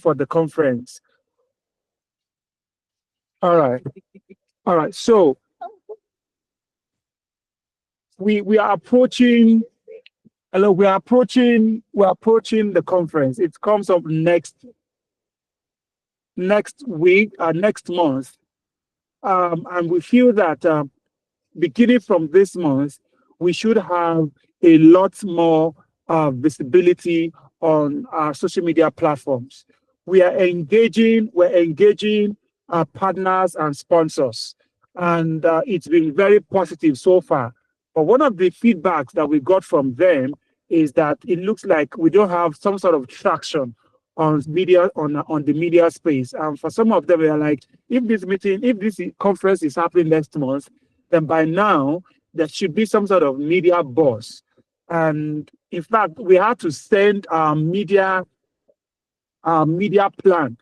for the conference. All right. All right. So we are approaching. Hello, we're approaching the conference. It comes up next week, next month, and we feel that beginning from this month, we should have a lot more visibility on our social media platforms. We're engaging our partners and sponsors, and it's been very positive so far. But one of the feedbacks that we got from them is that it looks like we don't have some sort of traction on media on the media space. And for some of them, we are like, if this conference is happening next month, then by now there should be some sort of media buzz. And in fact, we had to send our media plan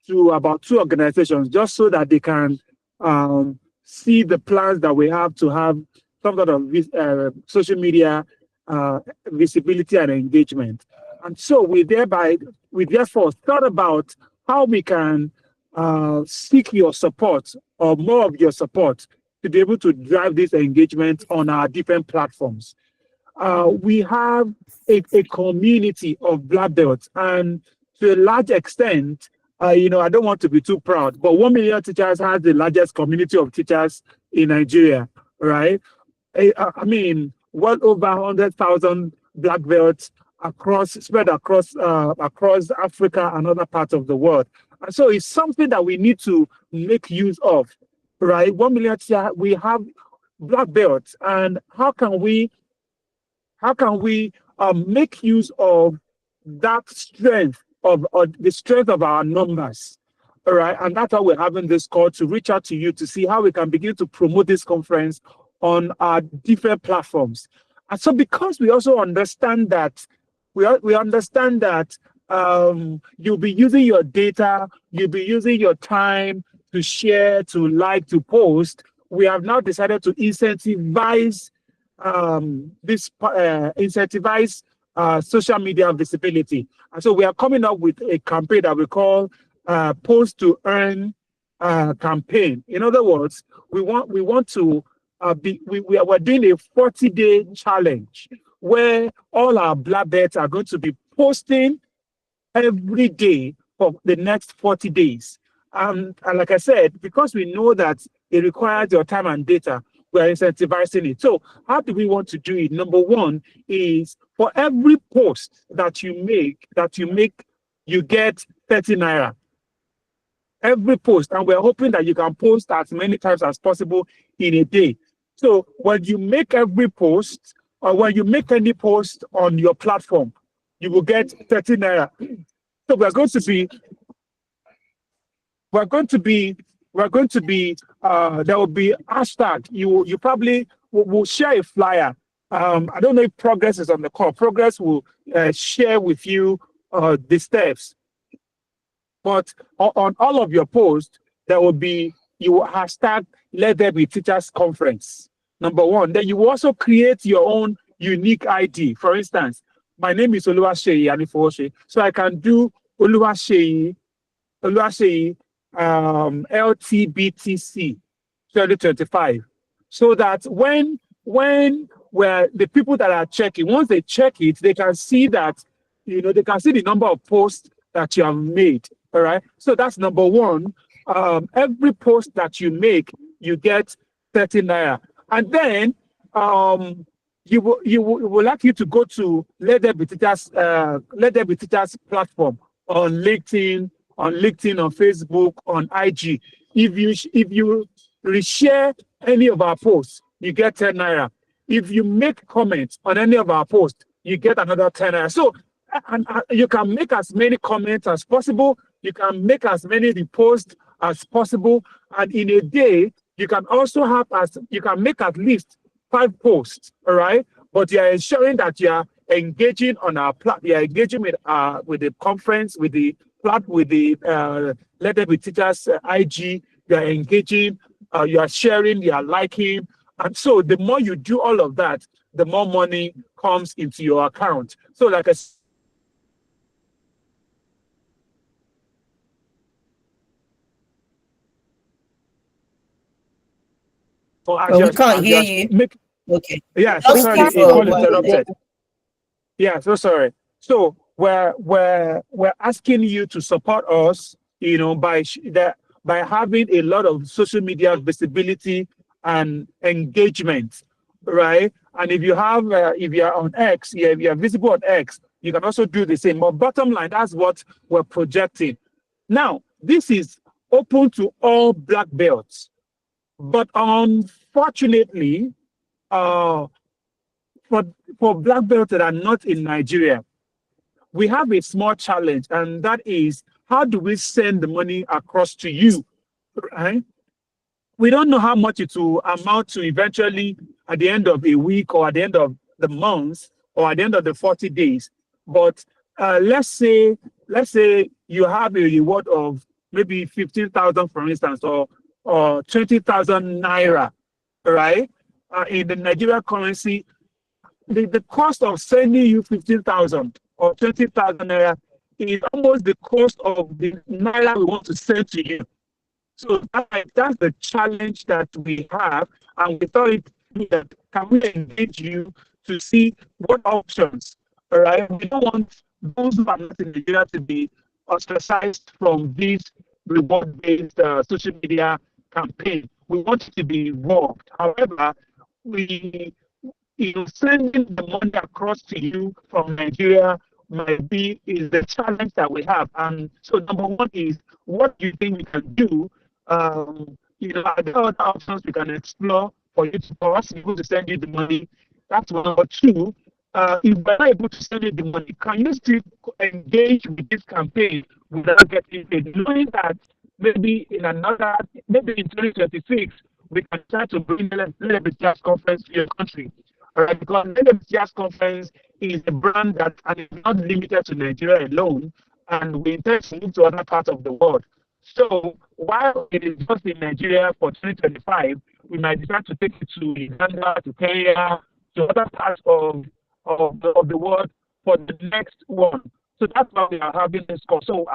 to about 2 organizations just so that they can see the plans that we have to have some sort of social media visibility and engagement. And so we therefore thought about how we can seek your support or more of your support to be able to drive this engagement on our different platforms. We have a community of black belts, and to a large extent, I don't want to be too proud, but 1 million teachers has the largest community of teachers in Nigeria, right? I mean, well over 100,000 black belts spread across Africa and other parts of the world. And so it's something that we need to make use of, right? 1 million teachers, we have black belts, and how can we make use of that strength of the strength of our numbers, all right? And that's why we're having this call to reach out to you to see how we can begin to promote this conference on our different platforms. And so, because we also understand that we understand that you'll be using your data, you'll be using your time to share, to like, to post, we have now decided to incentivize social media visibility. And so we are coming up with a campaign that we call Post to Earn campaign. In other words, we're doing a 40-day challenge where all our black belts are going to be posting every day for the next 40 days. And like I said, because we know that it requires your time and data, we are incentivizing it. So how do we want to do it? Number one is for every post that you make, you get 30 naira. Every post, and we're hoping that you can post as many times as possible in a day. So when you make every post, or when you make any post on your platform, you will get 30 naira. So there will be hashtag. You probably will share a flyer. I don't know if Progress is on the call. Progress will share with you the steps. But on all of your posts, you will hashtag Let There Be Teachers Conference. Number one. Then you will also create your own unique ID. For instance, my name is Oluwaseyi Anifowose, so I can do Oluwaseyi LTBTC 2025, so that when the people that are checking, once they check it, they can see that they can see the number of posts that you have made. All right. So that's number one. Every post that you make, you get 30 naira, and then you will like you to go to Let There Be Teachers platform on LinkedIn, on Facebook, on IG. If you reshare any of our posts, you get 10 naira. If you make comments on any of our posts, you get another 10 naira. So and you can make as many comments as possible. You can make as many reposts as possible. And in a day, you can make at least 5 posts, all right? But you are ensuring that you are engaging on our platform. You are engaging with the conference, with the Let There Be Teachers IG. You are engaging, you are sharing, you are liking. And so the more you do all of that, the more money comes into your account. So like I Oh, we can't hear you. Okay. Yeah, so sorry, it got interrupted. Yeah, so sorry. So we're asking you to support us, by having a lot of social media visibility and engagement, right? And if you're on X, if you're visible on X, you can also do the same. But bottom line, that's what we're projecting. Now, this is open to all black belts, but unfortunately, uh, for black belts that are not in Nigeria, we have a small challenge, and that is, how do we send the money across to you, right? We don't know how much it will amount to eventually at the end of a week, or at the end of the month, or at the end of the 40 days. But let's say you have a reward of maybe 15,000, for instance, or 20,000 naira, right? In the Nigeria currency, the cost of sending you 15,000 or 20,000 naira is almost the cost of the naira we want to send to you. So that's the challenge that we have, and we thought that can we engage you to see what options, all right? We don't want those who are not in Nigeria to be ostracized from this reward-based social media campaign. We want it to be involved. However, sending the money across to you from Nigeria is the challenge that we have. And so number one is, what do you think we can do? Are there other options we can explore for us to be able to send you the money? That's one. Number two, if we're not able to send you the money, can you still engage with this campaign without getting paid? Knowing that maybe in 2026, we can try to bring the LBTS conference to your country. All right, because LBTS conference is a brand and it's not limited to Nigeria alone, and we intend to move to other parts of the world. So while it is just in Nigeria for 2025, we might decide to take it to Uganda, to Kenya, to other parts of the world for the next one. So that's why we are having this call. So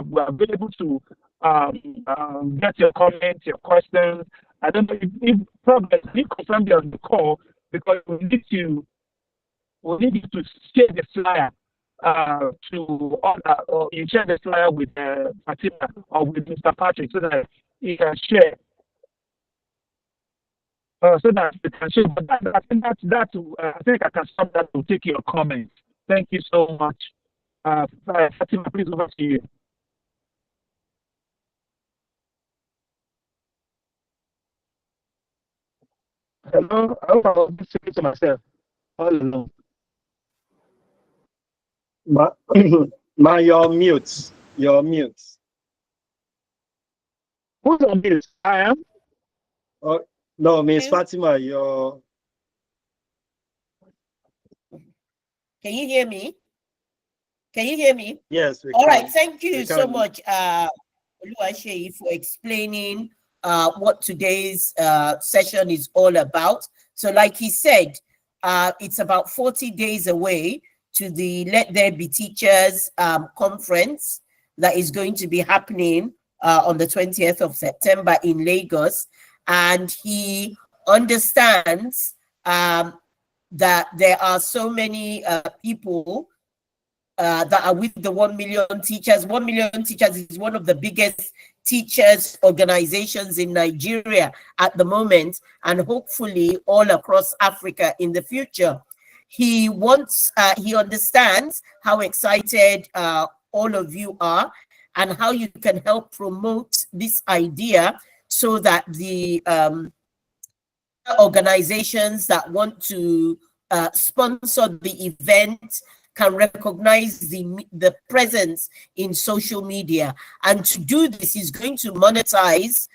we're available to get your comments, your questions. I don't know if probably you confirm you on the call, because we need you to share the flyer or you share the flyer with Fatima or with Mr. Patrick, so that he can share. So that we can share. But I think I think I can stop that to take your comments. Thank you so much. Fatima, please, over to you. Hello, I hope I was speaking to myself all along. You're mute. You're mute. Who's on mute? I am. Oh, no, Miss Fatima, you're. Can you hear me? Can you hear me? Yes. All right. Thank you so much, Oluwaseyi, for explaining what today's session is all about. So, like he said, it's about 40 days away to the Let There Be Teachers conference that is going to be happening on the 20th of September in Lagos. And he understands that there are so many people that are with the 1 million teachers. 1 million teachers is one of the biggest teachers organizations in Nigeria at the moment, and hopefully all across Africa in the future. He understands how excited all of you are and how you can help promote this idea so that the organizations that want to sponsor the event can recognize the presence in social media. And to do this, is going to monetize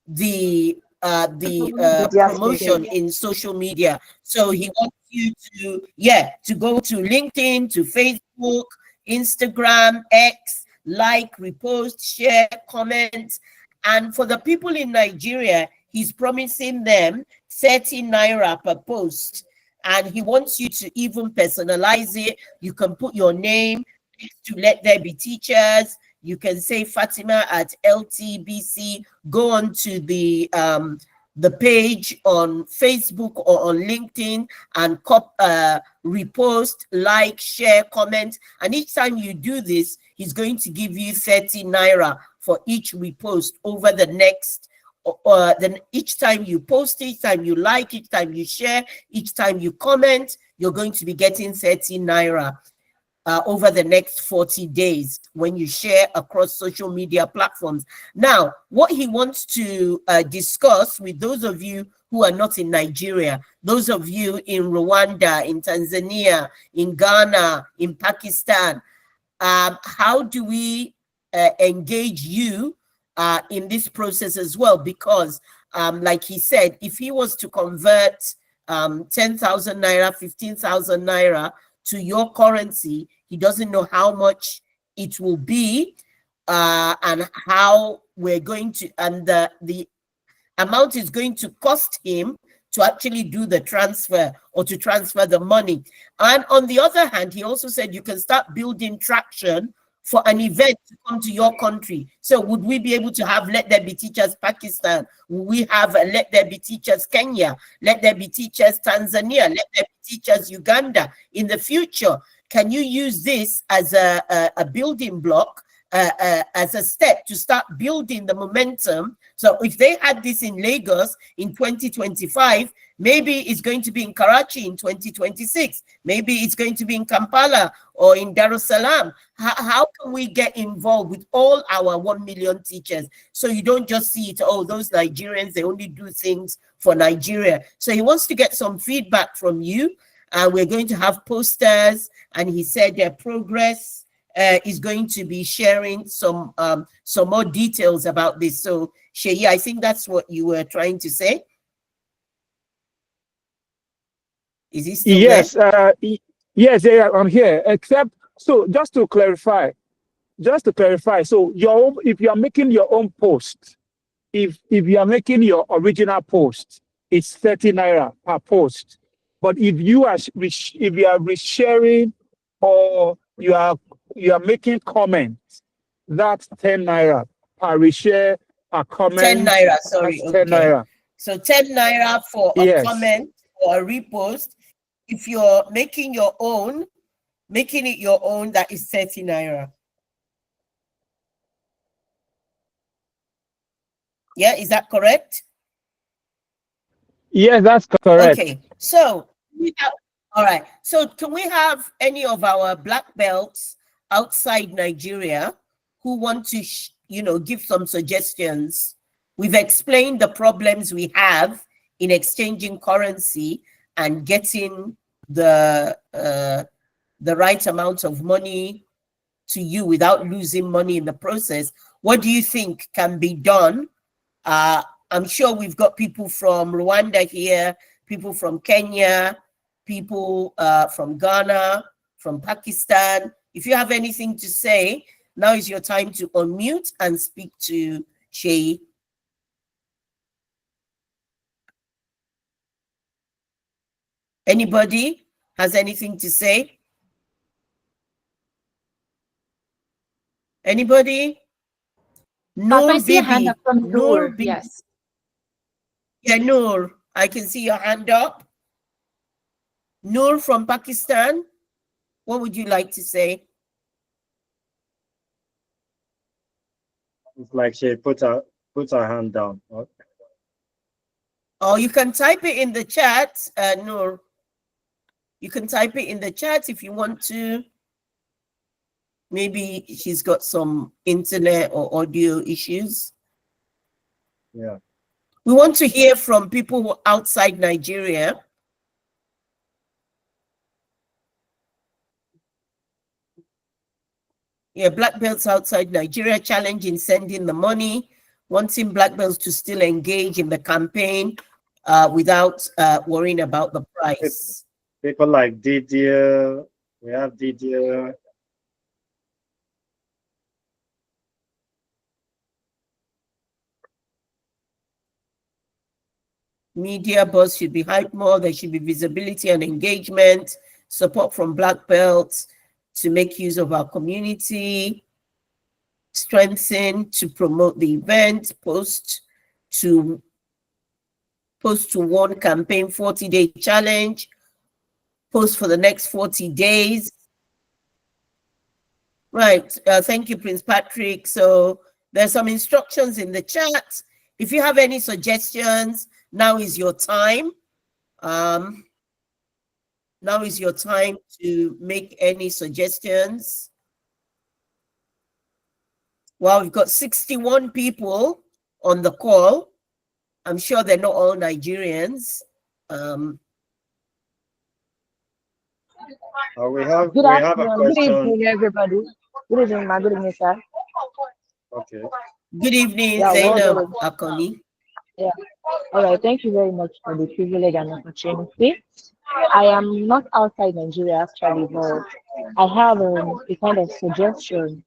the promotion in social media. So he wants you to go to LinkedIn, to Facebook, Instagram, X, like, repost, share, comment. And for the people in Nigeria, he's promising them 30 naira per post. And he wants you to even personalize it. You can put your name to Let There Be Teachers. You can say Fatima at LTBC. Go on to the the page on Facebook or on LinkedIn and repost, like, share, comment. And each time you do this, he's going to give you 30 naira for each repost over the next. Then each time you post, each time you like, each time you share, each time you comment, you're going to be getting 30 naira. Over the next 40 days when you share across social media platforms. Now, what he wants to discuss with those of you who are not in Nigeria, those of you in Rwanda, in Tanzania, in Ghana, in Pakistan, how do we engage you in this process as well? Because like he said, if he was to convert 10,000 naira, 15,000 naira to your currency, he doesn't know how much it will be and how we're going to, and the amount is going to cost him to actually do the transfer or to transfer the money. And on the other hand, he also said you can start building traction for an event to come to your country. So would we be able to have Let There Be Teachers Pakistan? Will we have Let There Be Teachers Kenya? Let There Be Teachers Tanzania? Let There Be Teachers Uganda in the future? Can you use this as a building block, as a step to start building the momentum? So if they had this in Lagos in 2025, maybe it's going to be in Karachi in 2026. Maybe it's going to be in Kampala or in Dar es Salaam. How can we get involved with all our 1 million teachers? So you don't just see it, oh, those Nigerians, they only do things for Nigeria. So he wants to get some feedback from you. We're going to have posters, and he said their progress is going to be sharing some more details about this. So Sheyi, I think that's what you were trying to say. Is he still yes, there? Yes, yeah, I'm here. Except, so just to clarify, so if you are making your own post, if you are making your original post, it's 30 naira per post. But if you are resharing or you are making comments, that's 10 naira per reshare, per comment. 10 naira, sorry. Okay. 10 naira. So 10 naira for a comment or a repost. If you're making it your own, that is 30 naira. Yeah, is that correct? Yes, that's correct. Okay, so all right. So can we have any of our black belts outside Nigeria who want to, give some suggestions? We've explained the problems we have in exchanging currency and getting the right amount of money to you without losing money in the process. What do you think can be done? I'm sure we've got people from Rwanda here, people from Kenya, people from Ghana, from Pakistan. If you have anything to say, now is your time to unmute and speak to Sheyi. Anybody has anything to say? Anybody? Noor I see a hand Bibi. up from Noor. Yes. Yeah, Noor, I can see your hand up. Noor from Pakistan, what would you like to say? It's like she put her hand down. Okay. Oh, you can type it in the chat, Noor. You can type it in the chat if you want to. Maybe she's got some internet or audio issues. Yeah. We want to hear from people who are outside Nigeria. Yeah, black belts outside Nigeria challenging sending the money, wanting black belts to still engage in the campaign without worrying about the price. People like Didier, we have Didier. Media buzz should be hyped more. There should be visibility and engagement, support from black belts to make use of our community, strengthen to promote the event, post to post to one campaign 40-day challenge, post for the next 40 days. Right. Thank you, Prince Patrick. So there's some instructions in the chat. If you have any suggestions, now is your time. Now is your time to make any suggestions. Well, we've got 61 people on the call. I'm sure they're not all Nigerians. We have a question. Good evening, everybody. Good evening, my good evening, sir. Okay. Good evening, Yeah, Zainab Akoni. Yeah. All right. Thank you very much for the privilege and opportunity. I am not outside Nigeria actually, but I have a kind of suggestion.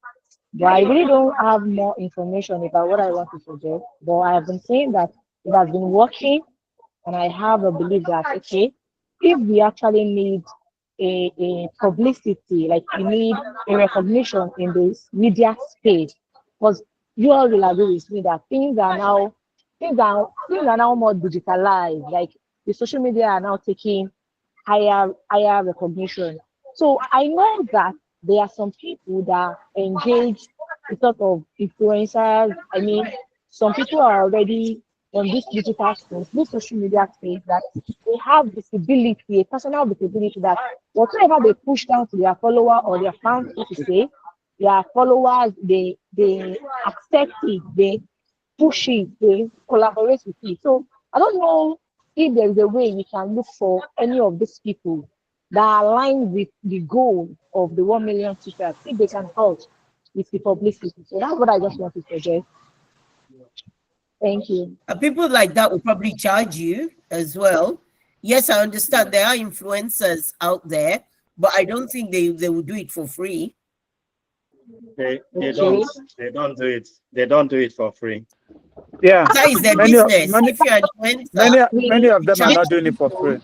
But I really don't have more information about what I want to suggest. But I have been saying that it has been working, and I have a belief that okay, if we actually need a publicity, like we need a recognition in this media space, because you all will agree with me that things are now more digitalized. Like the social media are now taking higher recognition. So I know that there are some people that engage in sort of influencers. I mean, some people are already on this digital space, this social media space, that they have visibility, a personal visibility, that whatever they push down to their follower or their fans to say, their followers, they accept it, they push it, they collaborate with it. So I don't know if there is a way we can look for any of these people that align with the goal of the 1 million teachers, if they can help with the publicity. So that's what I just want to suggest. Thank you. People like that will probably charge you as well. Yes, I understand there are influencers out there, but I don't think they will do it for free. They don't do it. They don't do it for free. Yeah, that is their business. If you're an influencer, many of them are not doing it for free.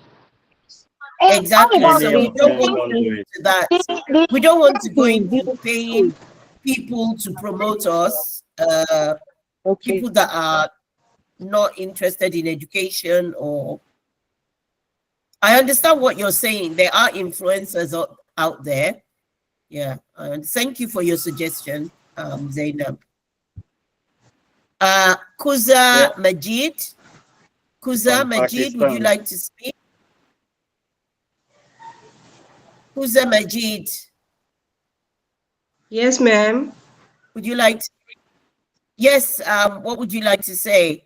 Exactly. So we don't want to do that. We don't want to go into paying people to promote us. People that are not interested in education, or I understand what you're saying. There are influencers out there. Yeah. Thank you for your suggestion, Zainab. Kuza Majid. Kuza Majid, would you like to speak? Kuza Majid. Yes, ma'am. Would you like to? Yes, what would you like to say?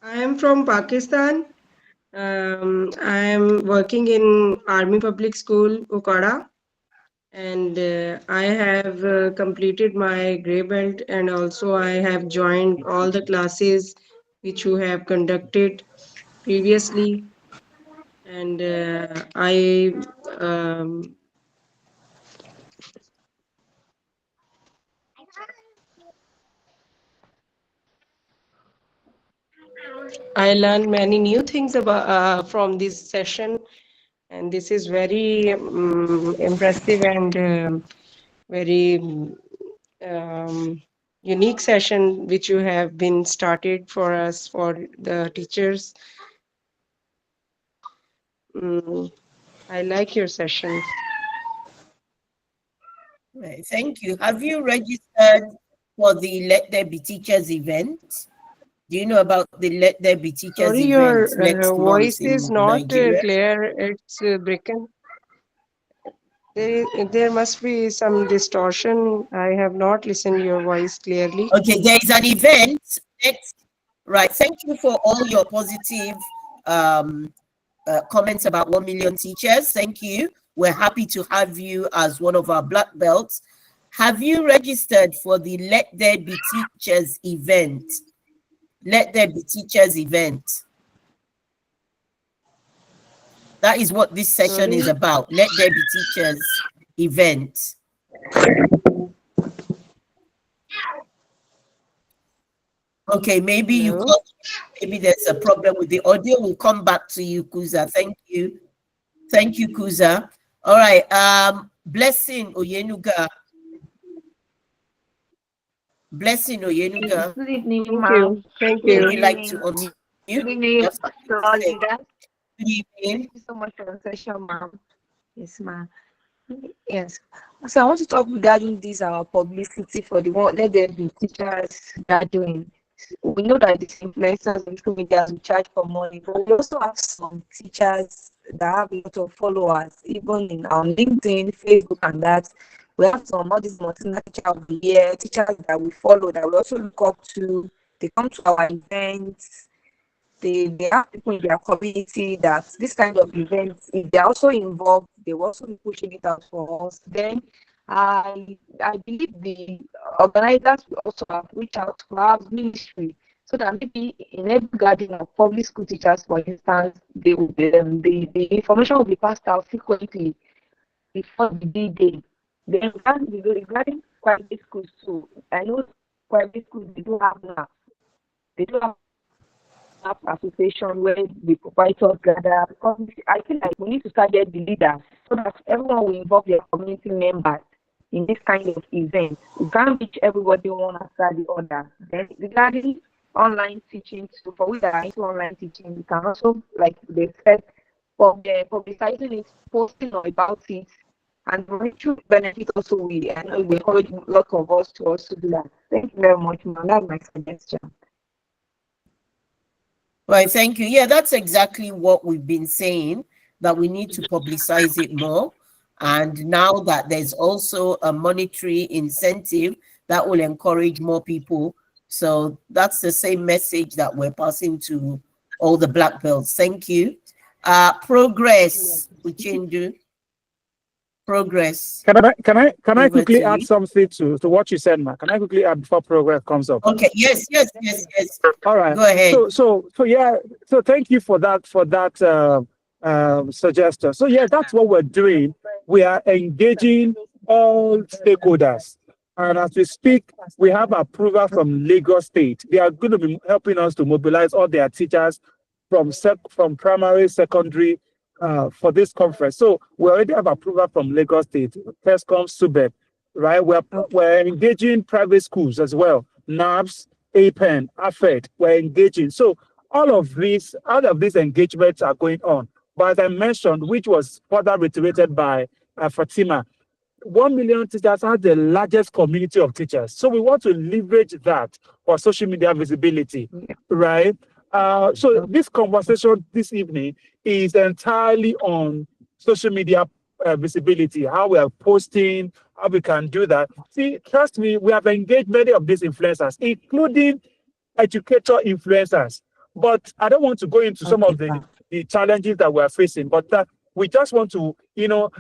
I am from Pakistan. I am working in Army Public School, Okada, and I have completed my grey belt, and also I have joined all the classes which you have conducted previously, and I learned many new things about from this session, and this is very impressive and very unique session which you have been started for us, for the teachers. I like your session. Right, thank you. Have you registered for the Let There Be Teachers event? Do you know about the Let There Be Teachers Sorry, event your next voice month is in not Nigeria? clear. It's breaking. There must be some distortion. I have not listened your voice clearly. Okay, there is an event next. Right, thank you for all your positive comments about 1 million teachers. Thank you. We're happy to have you as one of our black belts. Have you registered for the Let There Be Teachers event? Let There Be Teachers event. That is what this session is about. Let There Be Teachers event. Okay, maybe you can't, maybe there's a problem with the audio. We'll come back to you, Kuza. Thank you. Thank you, Kuza. All right. Blessing Oyenuga. Blessing Oyenuga. Good evening, Thank ma'am. you. Thank Would you. you like to unmute? Good evening Yes. to all leaders. Good evening. Thank you so much for the session, ma'am. Yes, ma'am. Yes. So I want to talk regarding this our publicity for the one. Let there be teachers gathering. We know that these influencers on social media will charge for money, but we also have some teachers that have a lot of followers, even in our LinkedIn, Facebook, and that. We have some all these multinational teachers of the year, teachers that we follow, that we also look up to. They come to our events. They have people in their community that this kind of events, if they're also involved, they will also be pushing it out for us. Then I believe the organizers will also have reached out to our ministry so that maybe in every gathering of public school teachers, for instance, they will be, the information will be passed out frequently before the D-Day. Then regarding private schools too, I know private schools they do have now. They do have association where the proprietors gather, because I feel like we need to target the leaders so that everyone will involve their community members in this kind of event. We can't reach everybody one after the other. Then regarding online teaching, so for we that are into online teaching, we can also, like they said, for the publicizing it, posting about it, and for mutual benefit also we encourage a lot of us to also do that. Thank you very much, ma'am. That's my suggestion. Right, thank you. Yeah, that's exactly what we've been saying, that we need to publicize it more. And now that there's also a monetary incentive that will encourage more people. So that's the same message that we're passing to all the black belts. Thank you. Progress, Uchendu. Progress. Can I quickly add you. something to what you said, Ma? Can I quickly add before progress comes up? Okay, yes. All right. Go ahead. So yeah. So thank you for that suggestion. So yeah, that's what we're doing. We are engaging all stakeholders, and as we speak, we have approval from Lagos State. They are going to be helping us to mobilize all their teachers from primary, secondary, for this conference. So we already have approval from Lagos State, TESCOM, SUBEB, right? We're engaging private schools as well, NABS, APEN, AFED, we're engaging. So all of these engagements are going on. But as I mentioned, which was further reiterated by Fatima, 1 million teachers are the largest community of teachers. So we want to leverage that for social media visibility, right? So this conversation this evening is entirely on social media visibility, how we are posting, how we can do that. See, trust me, we have engaged many of these influencers, including educator influencers. But I don't want to go into some of the challenges that we're facing, but that we just want to,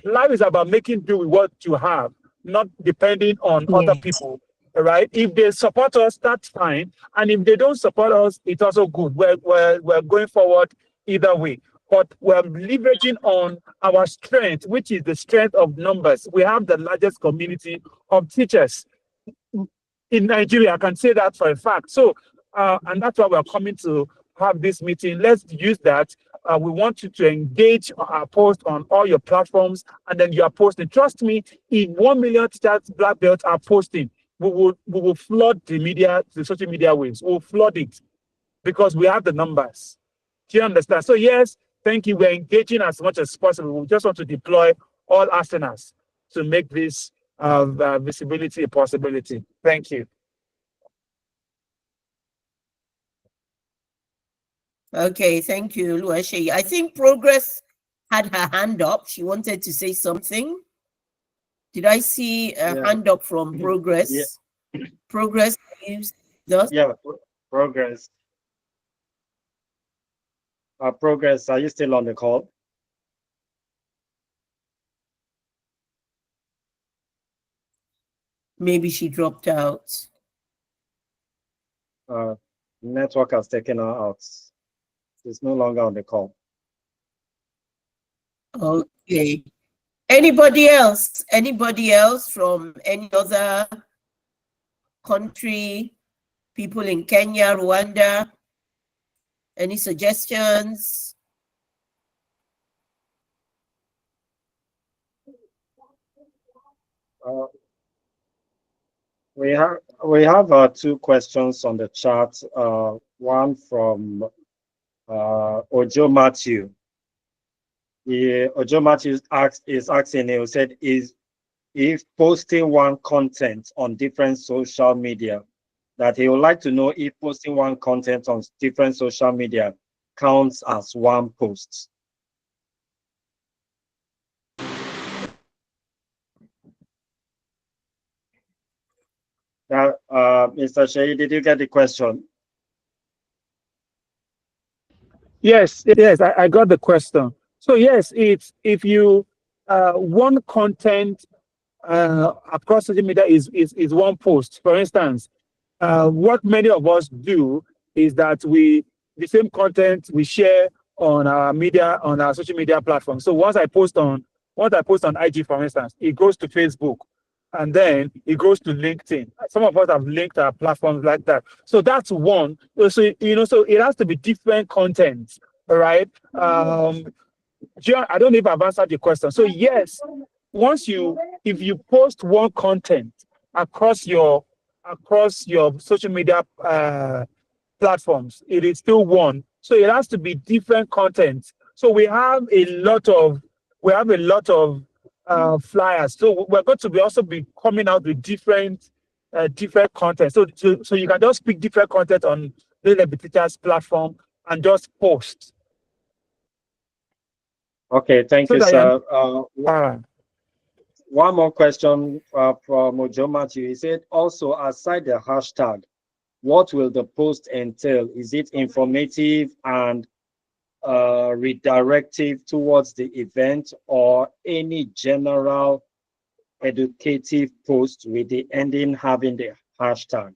life is about making do with what you have, not depending on other people. Right? If they support us, that's fine. And if they don't support us, it's also good. We're going forward either way. But we're leveraging on our strength, which is the strength of numbers. We have the largest community of teachers in Nigeria. I can say that for a fact. So, and that's why we're coming to have this meeting. Let's use that. We want you to engage our post on all your platforms, and then you are posting. Trust me, if 1 million teachers, black belts are posting, we will flood the media, the social media waves. We'll flood it because we have the numbers. Do you understand? So yes, thank you. We're engaging as much as possible. We just want to deploy all arsenals to make this visibility a possibility. Thank you. Okay, thank you, Oluwaseyi. I think Progress had her hand up. She wanted to say something. Did I see a hand up from Progress? Yeah. Progress, yeah, Progress. Progress, are you still on the call? Maybe she dropped out. Network has taken her out. She's no longer on the call. Okay. Anybody else? Anybody else from any other country? People in Kenya, Rwanda? Any suggestions? We have two questions on the chat. One from Ojo Matthew. Ojo Matthew is asking. He said, "Is if posting one content on different social media, that he would like to know if posting one content on different social media counts as one post." Now, Mr. Shea, did you get the question? Yes, I got the question. So yes, it's if you one content across social media is one post. For instance, what many of us do is that the same content we share on our social media platform. So once I post on IG, for instance, it goes to Facebook, and then it goes to LinkedIn. Some of us have linked our platforms like that. So that's one. So so it has to be different content, all right? John, I don't know if I've answered your question. So yes, if you post one content across your social media platforms, it is still one. So it has to be different content. So we have a lot of flyers. So we're going to be also be coming out with different content. So you can just pick different content on the Teachers platform and just post. Okay, thank So you, that sir. One more question from Ojo Matthew. He said, also, aside the hashtag, what will the post entail? Is it informative and redirective towards the event, or any general educative post with the ending having the hashtag?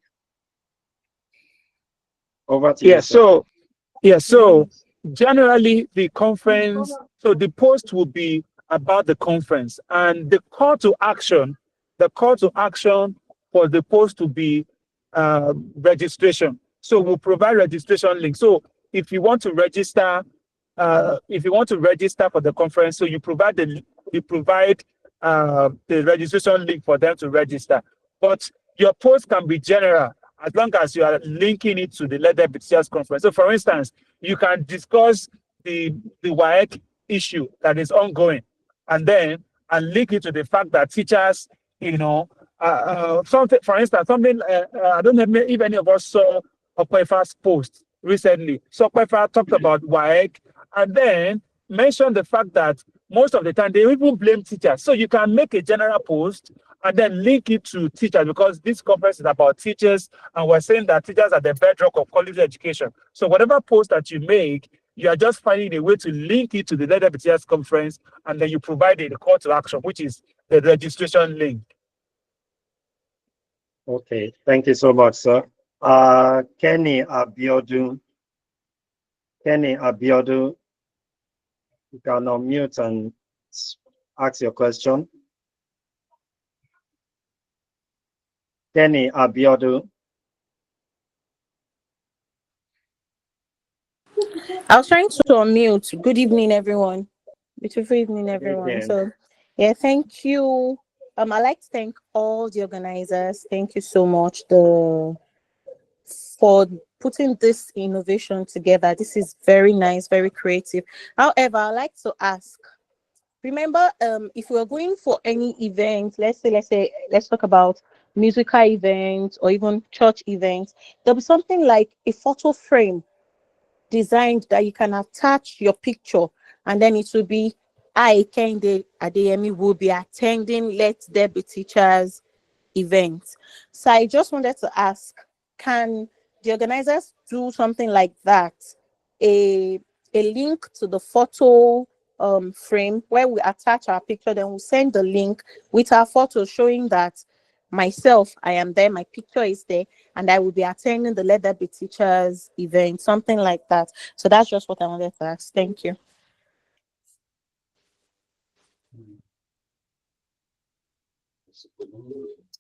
Over to you, sir. So generally the conference, so the post will be about the conference, and the call to action for the post to be registration. So we'll provide registration link. So if you want to register, for the conference, so you provide the registration link for them to register. But your post can be general as long as you are linking it to the Let There Be Teachers conference. So for instance, you can discuss the WAEC issue that is ongoing, and link it to the fact that teachers, something, for instance, I don't know if any of us saw Okwefa's post recently. So Okwefa talked about WAEC, and then mentioned the fact that most of the time they even blame teachers. So you can make a general post and then link it to teachers, because this conference is about teachers, and we're saying that teachers are the bedrock of quality education. So whatever post that you make, you are just finding a way to link it to the Let There Be Teachers conference, and then you provide the call to action, which is the registration link. Okay, thank you so much, sir. Kenny Abiodun, you can unmute and ask your question. Kenny Abiodun. I was trying to unmute. Good evening, everyone. Beautiful evening, everyone. Evening. So, yeah, thank you. I'd like to thank all the organizers. Thank you so much for putting this innovation together. This is very nice, very creative. However, I'd like to ask. Remember, if we are going for any event, let's talk about musical events or even church events, there'll be something like a photo frame designed that you can attach your picture, and then it will be, I, Kende Adeyemi, will be attending Let There Be Teachers event. So I just wanted to ask, can the organizers do something like that? A link to the photo frame where we attach our picture, then we'll send the link with our photo showing that myself, I am there, my picture is there, and I will be attending the Let There Be Teachers event, something like that. So that's just what I wanted to ask. Thank you.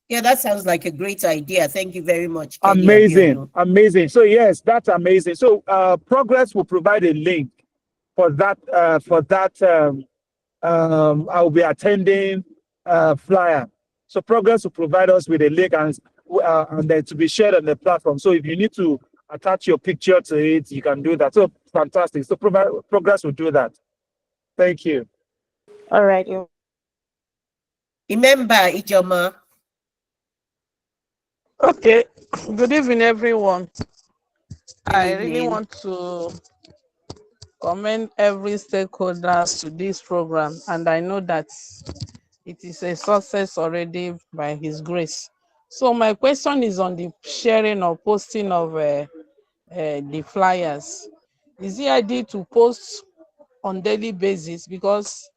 Yeah, that sounds like a great idea. Thank you very much, Kenny Amazing. Abiodun. So yes, that's amazing. So Progress will provide a link for that. I will be attending flyer. So Progress will provide us with a link, and and then to be shared on the platform. So if you need to attach your picture to it, you can do that. So fantastic. So Progress will do that. Thank you. All right. Remember, Ijoma. Okay. Good evening, everyone. I really evening. want to commend every stakeholders to this program, and I know that it is a success already by His grace. So my question is on the sharing or posting of the flyers. Is it ideal to post on daily basis? Because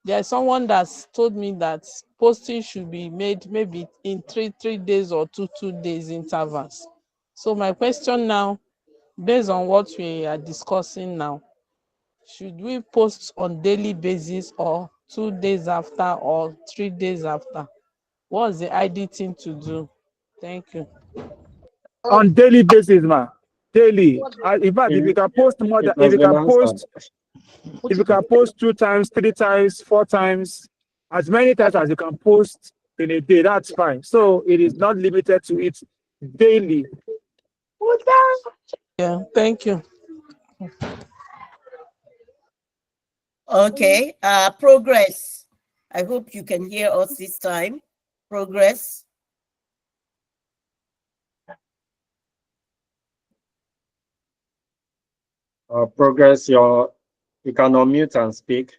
there's someone that's told me that posting should be made maybe in three days or two days intervals. So my question now, based on what we are discussing now, should we post on daily basis or 2 days after or 3 days after? What's the ideal thing to do? Thank you. On daily basis, ma. Daily. In fact, if you It, can post more it than, if has you been can answered. post, if you can post 2 times, 3 times, 4 times, as many times as you can post in a day, that's fine. So it is not limited to it daily. Yeah, thank you. Okay. Progress. I hope you can hear us this time. Progress. Progress, you can unmute and speak.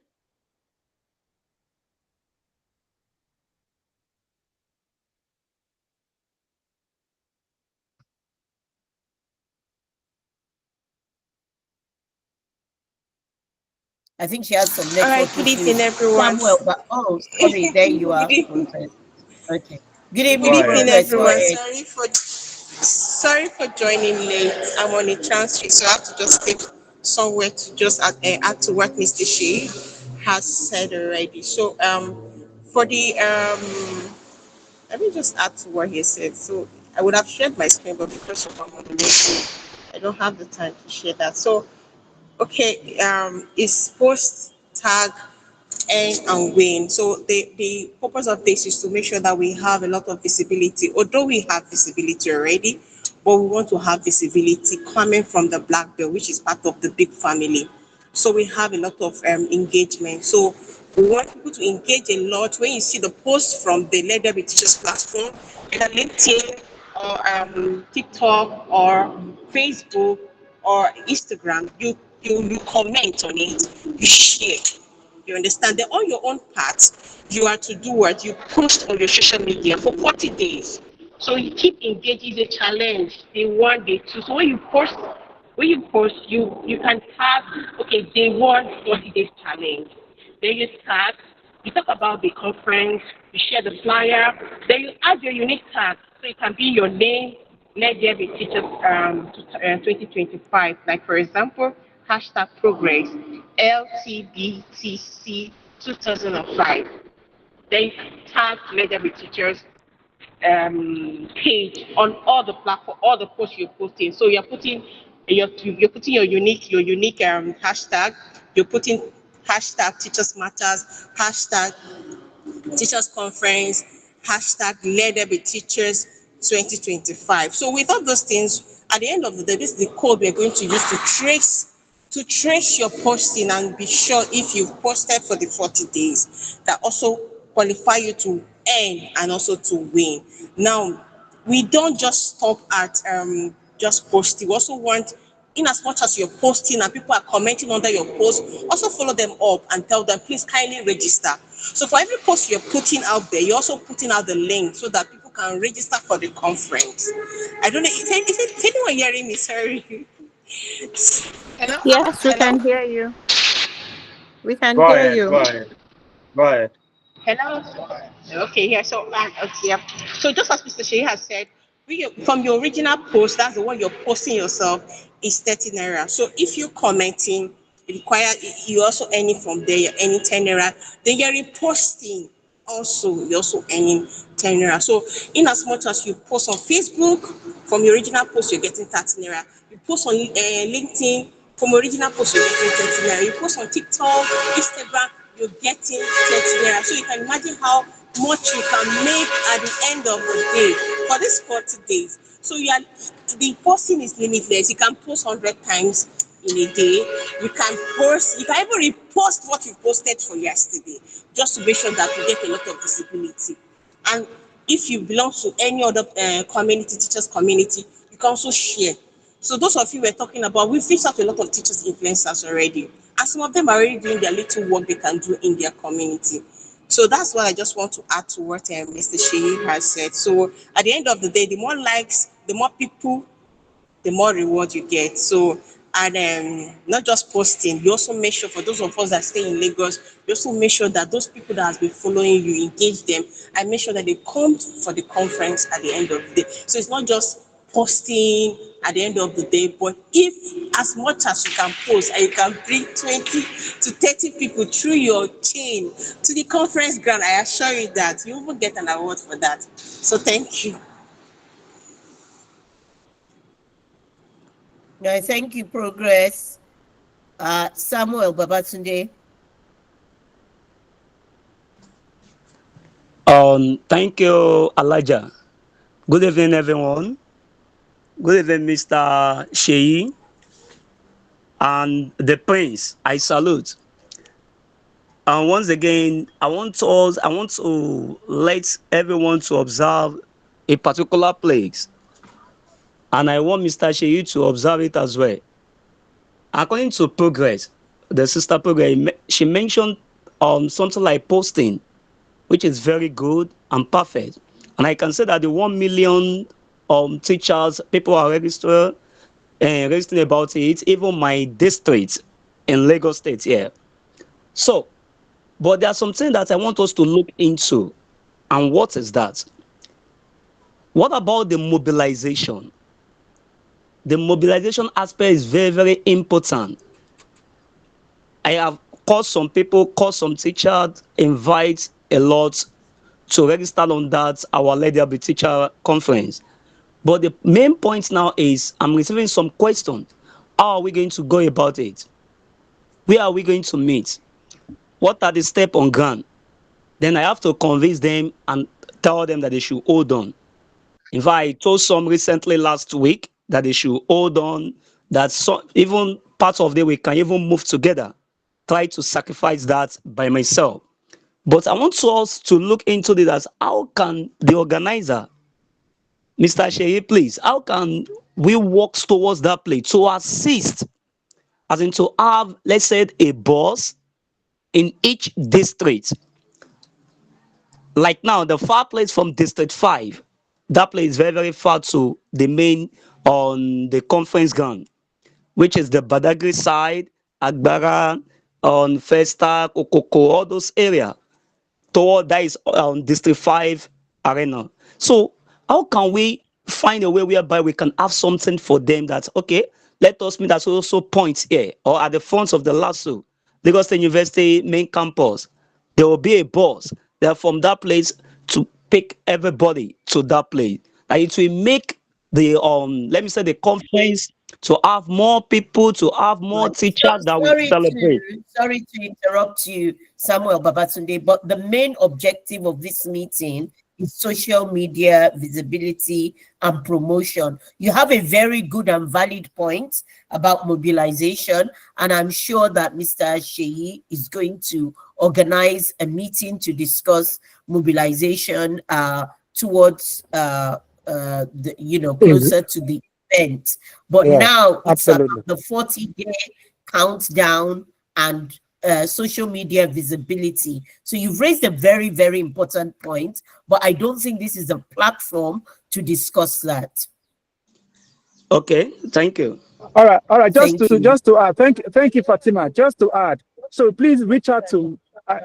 I think she has some network All right, good issues. evening, everyone. Samuel, but sorry, there you are. Okay. Good evening, Good evening, Progress. Go everyone. ahead. Sorry for joining late. I'm on a transit, so I have to just take somewhere to just add to what Mr. Shea has said already. So for the let me just add to what he said. So I would have shared my screen, but because of I'm on the late, I don't have the time to share that. So okay, is post tag and win. So the purpose of this is to make sure that we have a lot of visibility. Although we have visibility already, but we want to have visibility coming from the black belt, which is part of the big family. So we have a lot of engagement. So we want people to engage a lot. When you see the post from the Let There Be Teachers platform, either LinkedIn or TikTok or Facebook or Instagram, you comment on it, you share. You understand? Then on your own part, you are to do what? You post on your social media for 40 days. So you keep engaging the challenge, day one, day two. So when you post, you can tag, okay, day one, 40 days challenge. Then you tag, you talk about the conference, you share the flyer, then you add your unique tag. So it can be your name, Let There Be Teachers 2025. Like for example, hashtag progress, LTBTC 2005. Then you tag Let There Be Teachers page on all the platform, all the posts you're posting. So you're putting your unique hashtag. You're putting hashtag Teachers Matters, hashtag Teachers Conference, hashtag Let There Be Teachers 2025. So with all those things, at the end of the day, this is the code we're going to use to trace your posting and be sure if you've posted for the 40 days that also qualify you to earn and also to win. Now, we don't just stop at just posting. We also want, in as much as you're posting and people are commenting under your post, also follow them up and tell them, please kindly register. So for every post you're putting out there, you're also putting out the link so that people can register for the conference. I don't know, is anyone hearing me? Sorry. Hello? Yes, we Hello? can hear you. We can Go hear ahead, you. go ahead, go ahead. Hello. Okay, yeah. So, okay, yeah. So just as Mr. Shea has said, from your original post, that's the one you're posting yourself, is 30 naira. So if you're commenting, you also earning from there. You're earning 10 naira. Then you're reposting. Also, you're also earning 10 naira. So in as much as you post on Facebook, from your original post, you're getting 30 naira. You post on LinkedIn, from original post, you're getting 30 naira. You post on TikTok, Instagram, you're getting 30 naira. So you can imagine how much you can make at the end of the day for these 40 days. So the posting is limitless. You can post 100 times in a day. You can even repost what you posted for yesterday, just to make sure that you get a lot of visibility. And if you belong to any other community, teachers community, you can also share. So those of you we're talking about, we've reached out to a lot of teachers influencers already, and some of them are already doing their little work they can do in their community. So that's what I just want to add to what Mr. Sheyi has said. So at the end of the day, the more likes, the more people, the more reward you get. So, and not just posting, you also make sure, for those of us that stay in Lagos, you also make sure that those people that has been following you, engage them and make sure that they come for the conference at the end of the day. So it's not just posting at the end of the day, but if as much as you can post and you can bring 20 to 30 people through your chain to the conference ground, I assure you that you will get an award for that. So thank you. No, thank you, Progress. Samuel Babatunde. Thank you, Elijah. Good evening, everyone. Good evening, Mr. Sheyi and the Prince. I salute. And once again, I want to let everyone to observe a particular place, and I want Mr. Sheyi to observe it as well. According to Progress, the sister Progress, she mentioned something like posting, which is very good and perfect. And I can say that the 1 million teachers, people are registering about it, even my district in Lagos State here. So, but there are some things that I want us to look into. And what is that? What about the mobilization? The mobilization aspect is very, very important. I have called some people, called some teachers, invite a lot to register on that our Lady of the Teacher conference. But the main point now is I'm receiving some questions. How are we going to go about it? Where are we going to meet? What are the steps on ground? Then I have to convince them and tell them that they should hold on. In fact, I told some recently last week that they should hold on, that even part of the we can even move together, try to sacrifice that by myself. But I want us to look into this as how can the organizer, Mr. Sheyi, please, how can we work towards that place to assist, as in to have, let's say, a boss in each district. Like now, the far place from District 5, that place is very, very far to the main on the conference ground, which is the Badagry side, Agbara, on Festa, Kokoko, all those areas. Toward that is District 5 arena. So how can we find a way whereby we can have something for them that, okay, let us meet at also points here or at the front of the LASU, Lagos State University main campus. There will be a bus that from that place to pick everybody to that place. And it will make the let me say the conference to have more people, to have more teachers that will celebrate. Sorry to interrupt you, Samuel Babatunde, but the main objective of this meeting is social media visibility and promotion. You have a very good and valid point about mobilization, and I'm sure that Mr. Sheyi is going to organize a meeting to discuss mobilization towards closer to the event. But Yeah, now it's absolutely. the 40-day countdown and social media visibility. So you've raised a very, very important point, but I don't think this is a platform to discuss that. Okay, thank you. All right. Just Thank you. to add, thank you, Fatima. Just to add, so please reach out to. I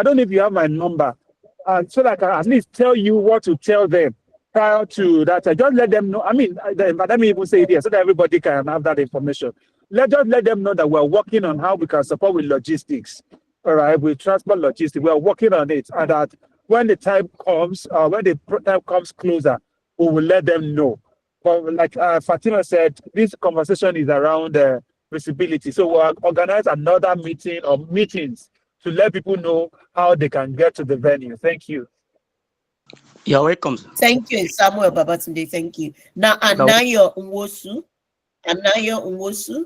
don't know if you have my number, so that I can at least tell you what to tell them prior to that. Just let them know. I mean, let me even say it here so that everybody can have that information. Just let them know that we're working on how we can support with logistics. All right, with transport logistics, we're working on it, and that when the time comes, when the time comes closer, we will let them know. But like Fatima said, this conversation is around visibility. So we'll organize another meeting or meetings to let people know how they can get to the venue. Thank you. You're welcome. Thank you, Samuel Babatunde. Thank you. Now, Anayo Nwosu. Anayo Nwosu.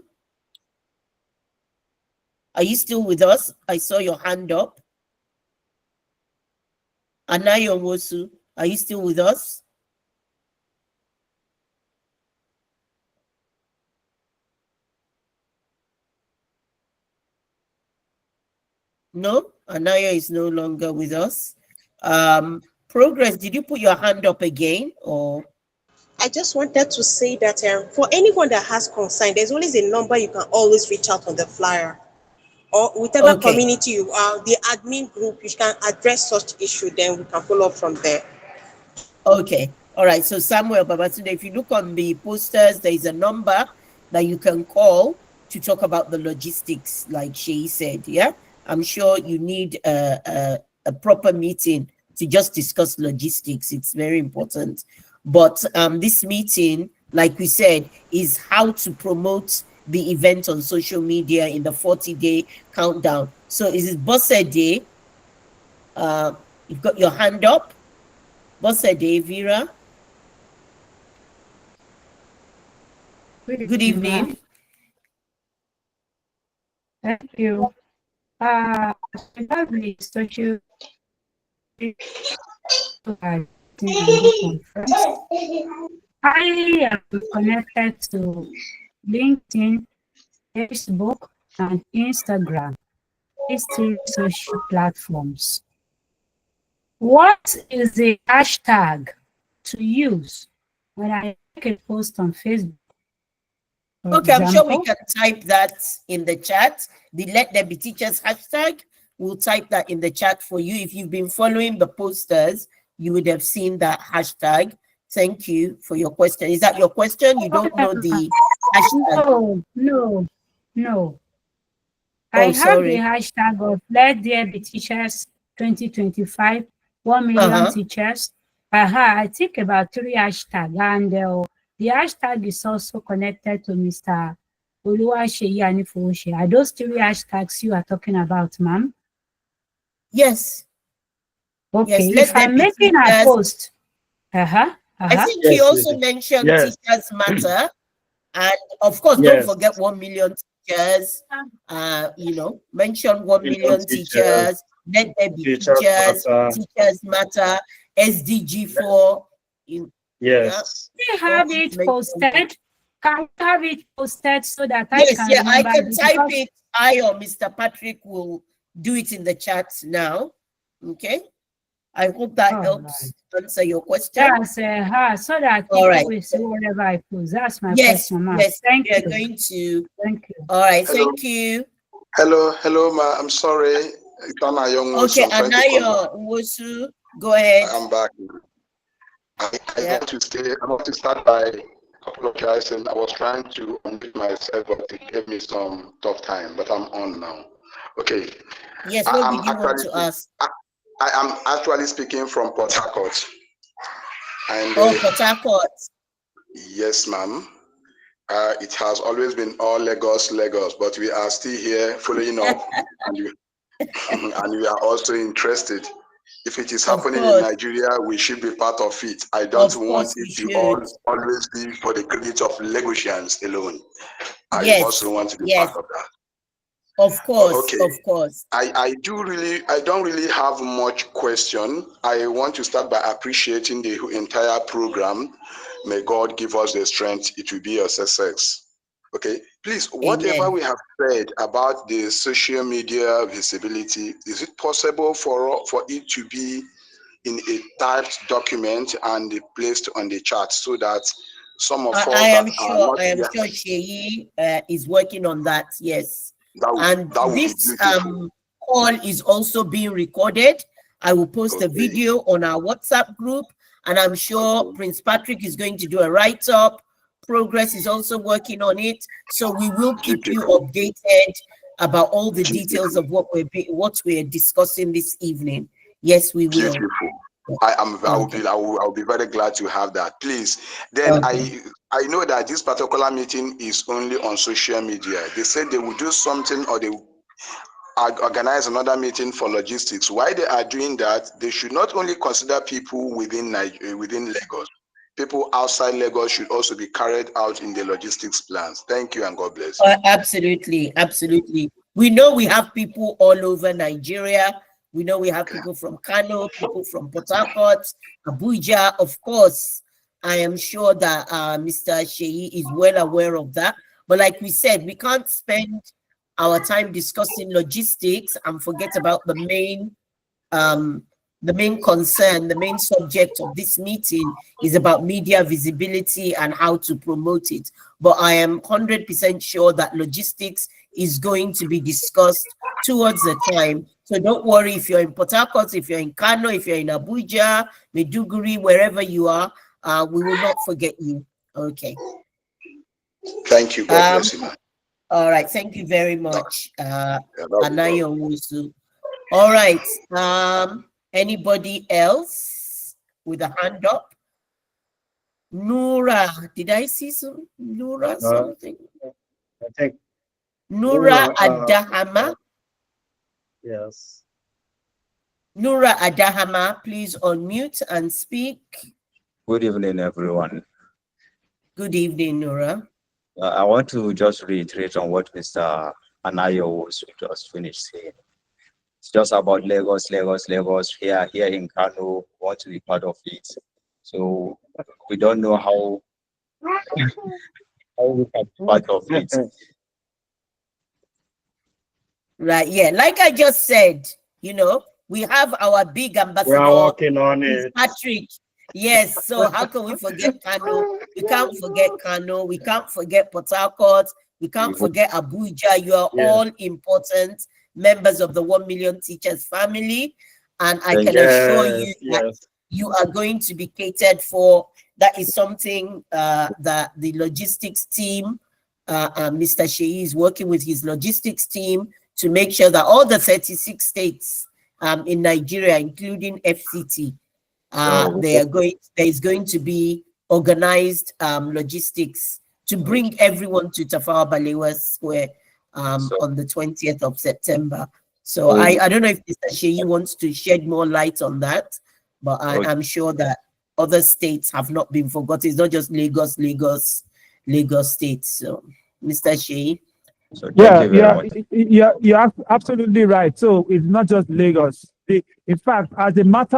Are you still with us? I saw your hand up. Anayo Nwosu, are you still with us? No, Anaya is no longer with us. Progress, did you put your hand up again or? I just wanted to say that for anyone that has concern, there's always a number you can always reach out on the flyer. Or whatever community you are, the admin group, you can address such issue, then we can follow up from there. Okay. All right. So Samuel Babatunde, if you look on the posters, there is a number that you can call to talk about the logistics, like she said. Yeah. I'm sure you need a proper meeting to just discuss logistics. It's very important. But this meeting, like we said, is how to promote the event on social media in the 40-day countdown. So is it Bosede? You've got your hand up. Bosede, Vera. Good evening. Thank you. Lovely social conference. I am connected to LinkedIn, Facebook, and Instagram. These three social platforms. What is the hashtag to use when I make a post on Facebook? Okay, I'm sure we can type that in the chat. The Let There Be Teachers hashtag. We'll type that in the chat for you. If you've been following the posters, you would have seen that hashtag. Thank you for your question. Is that your question? You don't know the hashtag? No. I have the hashtag of Let There Be Teachers 2025, 1 million teachers. I think about 3 hashtags, and the hashtag is also connected to Mr. Oluwaseyi Anifowose. Are those 3 hashtags you are talking about, ma'am? Yes. Okay, yes, if I'm making a post. I think he also mentioned Teachers Matter. And of course, don't forget 1 million teachers. Mention 1 million teachers. Let there be teachers. Teachers Matter. SDG 4. Yes. Can we have it posted? Can we have it posted so that I can remember? I can type it. I or Mr. Patrick will do it in the chat now. Okay. I hope that helps answer your question. That's so that people will see whatever I post. That's my question, ma'am. Yes, thank you. Going to. Thank you. All right, thank you. Hello, ma. I'm sorry. Okay, Anayo Nwosu, go ahead. I'm back. I want to start by apologizing. I was trying to unmute myself, but it gave me some tough time. But I'm on now. Okay. Yes. What did you want to ask? I am actually speaking from Port Harcourt. And, Port Harcourt. Yes, ma'am. It has always been all Lagos, but we are still here following up, and we are also interested. If it is happening in Nigeria, we should be part of it. I don't want it to always be for the credit of Lagosians alone. I also want to be part of that. Of course, of course. I don't really have much question. I want to start by appreciating the entire program. May God give us the strength. It will be a success. Okay, please, whatever we have said about the social media visibility, is it possible for it to be in a typed document and placed on the chart so that some of us I am sure Sheyi is working on that. Yes. This call is also being recorded. I will post a video on our WhatsApp group, and I'm sure Prince Patrick is going to do a write-up. Progress is also working on it, so we will keep you updated about all the details of what we're discussing this evening. Yes, we will. I'll be very glad to have that. Please. Then I know that this particular meeting is only on social media. They said they will do something, or organize another meeting for logistics. Why they are doing that, they should not only consider people within Lagos. People outside Lagos should also be carried out in the logistics plans. Thank you and God bless you. Absolutely, absolutely. We know we have people all over Nigeria. We know we have people from Kano, people from Port Harcourt, Abuja, of course. I am sure that Mr. Sheyi is well aware of that. But like we said, we can't spend our time discussing logistics and forget about the main concern, the main subject of this meeting is about media visibility and how to promote it. But I am 100% sure that logistics is going to be discussed towards the time. So don't worry if you're in Port Harcourt, if you're in Kano, if you're in Abuja, Maiduguri, wherever you are, we will not forget you. Okay. Thank you. God bless you, man. All right. Thank you very much, Anifowose. All right. Anybody else with a hand up? Nura, did I see some Nura something? I think Nura Adahama. Yes. Nura Adahama, please unmute and speak. Good evening, everyone. Good evening, Nura. I want to just reiterate on what Mr. Anifowose just finished saying. It's just about Lagos, here in Kano, want to be part of it. So we don't know how we can be part of it. Right, yeah. Like I just said, you know, we have our big ambassador. We are working on it. Patrick. Yes, so how can we forget Kano? We can't forget Kano. We can't forget Port Harcourt. We can't forget Abuja. You are all important members of the 1 Million Teachers family. And I can assure you that you are going to be catered for. That is something that the logistics team, Mr. Sheyi is working with his logistics team to make sure that all the 36 states in Nigeria, including FCT, there is going to be organized logistics to bring everyone to Tafawa Balewa Square on the 20th of September. So I don't know if Mr. Sheyi wants to shed more light on that, but I'm sure that other states have not been forgotten. It's not just Lagos State. So, Mr. Sheyi. So you're absolutely right. So it's not just Lagos. In fact, as a matter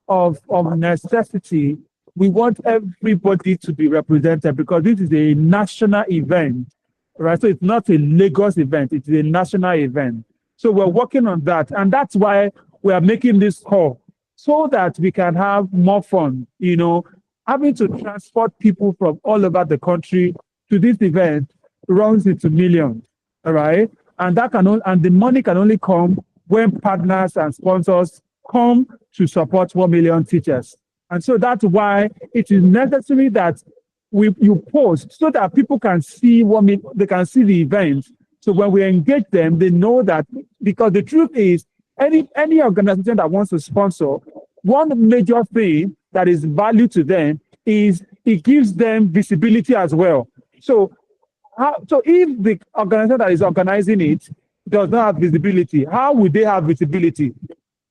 of necessity, we want everybody to be represented because this is a national event, right? So it's not a Lagos event; it's a national event. So we're working on that, and that's why we are making this call so that we can have more fun. You know, having to transport people from all over the country to this event runs into millions, all right? And the money can only come when partners and sponsors come to support 1 million teachers. And so that's why it is necessary that you post so that people can see they can see the event. So when we engage them, they know that, because the truth is, any organization that wants to sponsor, one major thing that is value to them is it gives them visibility as well. So if the organization that is organizing it does not have visibility, how would they have visibility?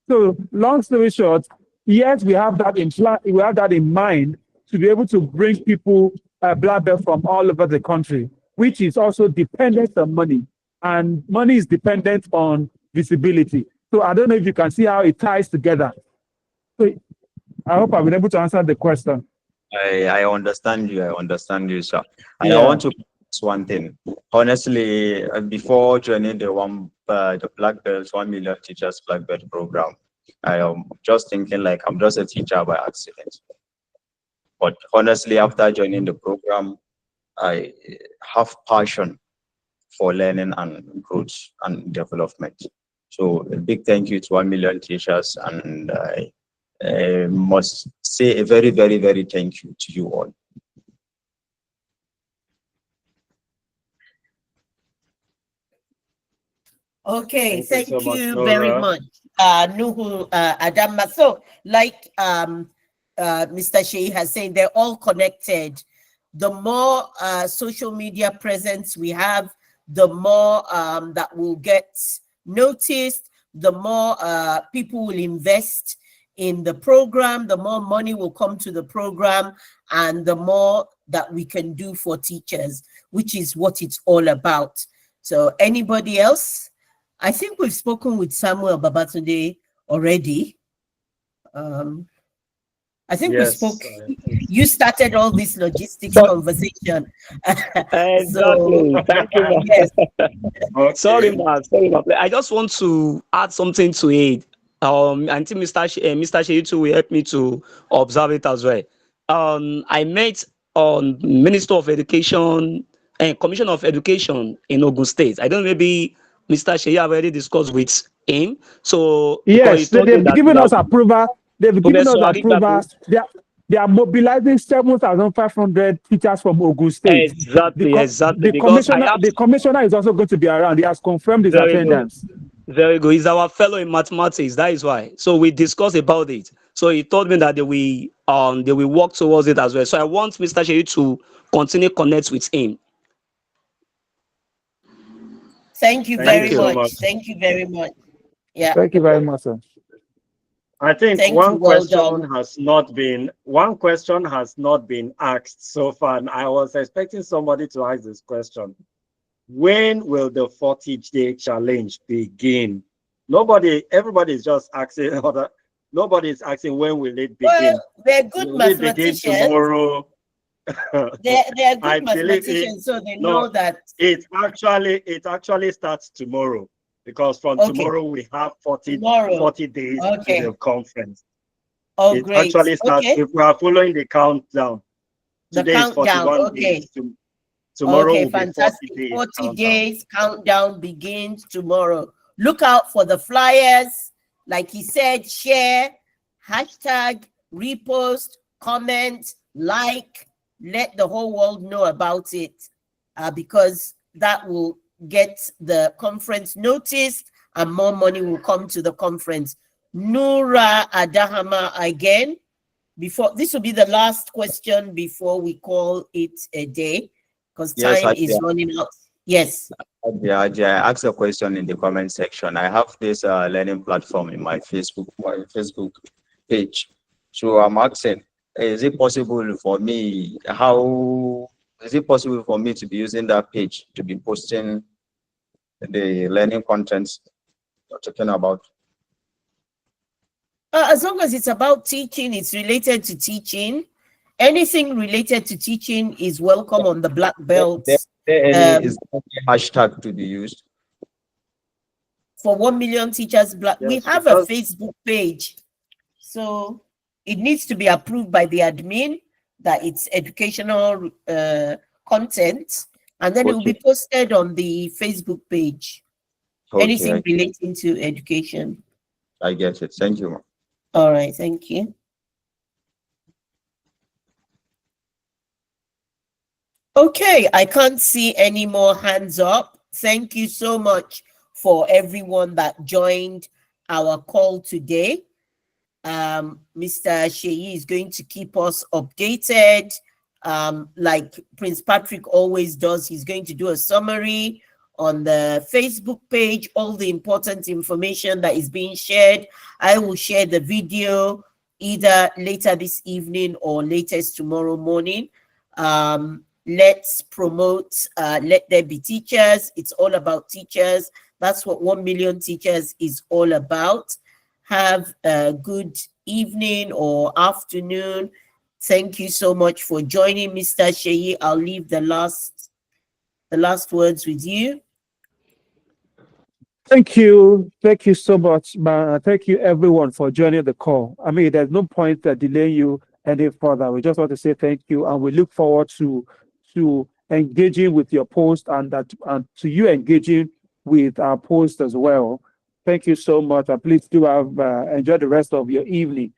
So long story short, yes, we have that in mind to be able to bring people black belt from all over the country, which is also dependent on money, and money is dependent on visibility. So I don't know if you can see how it ties together. So I hope I've been able to answer the question. I understand you, sir. And I want to ask one thing. Honestly, before joining the Black Belt 1 Million Teachers Black Belt program, I am just thinking like I'm just a teacher by accident. But honestly, after joining the program, I have passion for learning and growth and development. So a big thank you to 1 Million Teachers, and I must say a very, very, very thank you to you all. Okay, thank you very much, Nuhu Adama. So, like Mr. Sheyi has said, they're all connected. The more social media presence we have, the more that will get noticed, the more people will invest in the program, the more money will come to the program, and the more that we can do for teachers, which is what it's all about. So anybody else? I think we've spoken with Samuel Babatunde already. I think we spoke. You started all this logistics conversation. Exactly. Thank you, ma. Yes. Okay. Sorry, ma. I just want to add something to it. I think Mr. Sheitu will help me to observe it as well. I met on Minister of Education and Commissioner of Education in Ogun State. I don't know, maybe Mr. Sheyi have already discussed with him. So because he Yes, told me they've that given us approval. They've given us approval. They are mobilizing 7,500 teachers from Ogun State. Exactly. The commissioner is also going to be around. He has confirmed his attendance. Very good. He's our fellow in mathematics. That is why. So we discussed about it. So he told me that they will work towards it as well. So I want Mr. Sheyi to continue connect with him. Thank you very much. Thank you very much. Yeah. Thank you very much, sir. I think one question has not been asked so far. And I was expecting somebody to ask this question. When will the 40-day challenge begin? Everybody is just asking nobody is asking when will it begin. Well, they're good mathematicians. It begin tomorrow? they're good mathematicians, so they know that it actually starts tomorrow, because from tomorrow we have 40 days to the conference. Oh, it great. Actually starts if we are following the countdown. Today is 41 days. Tomorrow will fantastic. Be 40 days countdown begins tomorrow. Look out for the flyers. Like he said, share, hashtag, repost, comment, like, let the whole world know about it, because that will get the conference noticed and more money will come to the conference. Nura Adahama again. This will be the last question before we call it a day, because time is running out. Yes. Yeah, I asked a question in the comment section. I have this learning platform in my Facebook page. So I'm asking, is it possible for me to be using that page to be posting the learning contents you're talking about? As long as it's about teaching, it's related to teaching. Anything related to teaching is welcome on the Black Belts. Is there any hashtag to be used? For 1 million teachers, we have a Facebook page. So it needs to be approved by the admin that it's educational content, and then it will be posted on the Facebook page. Anything relating to education. I get it. Thank you. All right, thank you. Okay, I can't see any more hands up. Thank you so much for everyone that joined our call today. Mr. Sheyi is going to keep us updated. Like Prince Patrick always does, he's going to do a summary on the Facebook page, all the important information that is being shared. I will share the video either later this evening or latest tomorrow morning. Let's promote, let there be teachers. It's all about teachers. That's what 1 million teachers is all about. Have a good evening or afternoon. Thank you so much for joining, Mr. Sheyi. I'll leave the last words with you. Thank you so much, man. Thank you everyone for joining the call. I mean, there's no point delaying you any further. We just want to say thank you, and we look forward to engaging with your post and to you engaging with our post as well. Thank you so much, and please do enjoy the rest of your evening.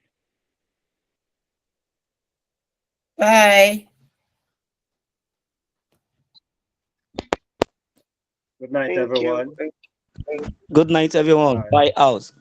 Bye. Good night, everyone. Good night, everyone. Bye out.